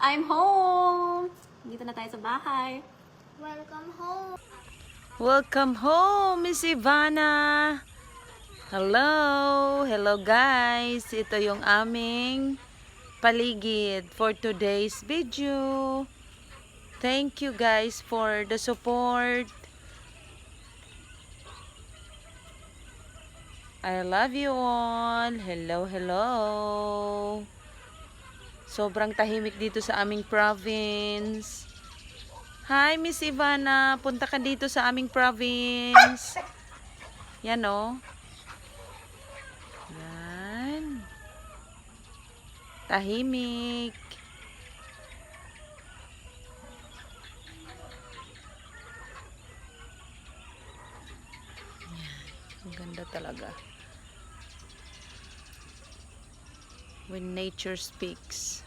I'm home! Dito na tayo sa bahay. Welcome home. Welcome home, Miss Ivana. Hello. Hello guys. Ito yung aming paligid for today's video. Thank you guys for the support. I love you all. Hello, hello. Sobrang tahimik dito sa aming province. Hi, Miss Ivana. Punta ka dito sa aming province. Yan, oh. Yan. Tahimik. Yan. Ang ganda talaga. When nature speaks.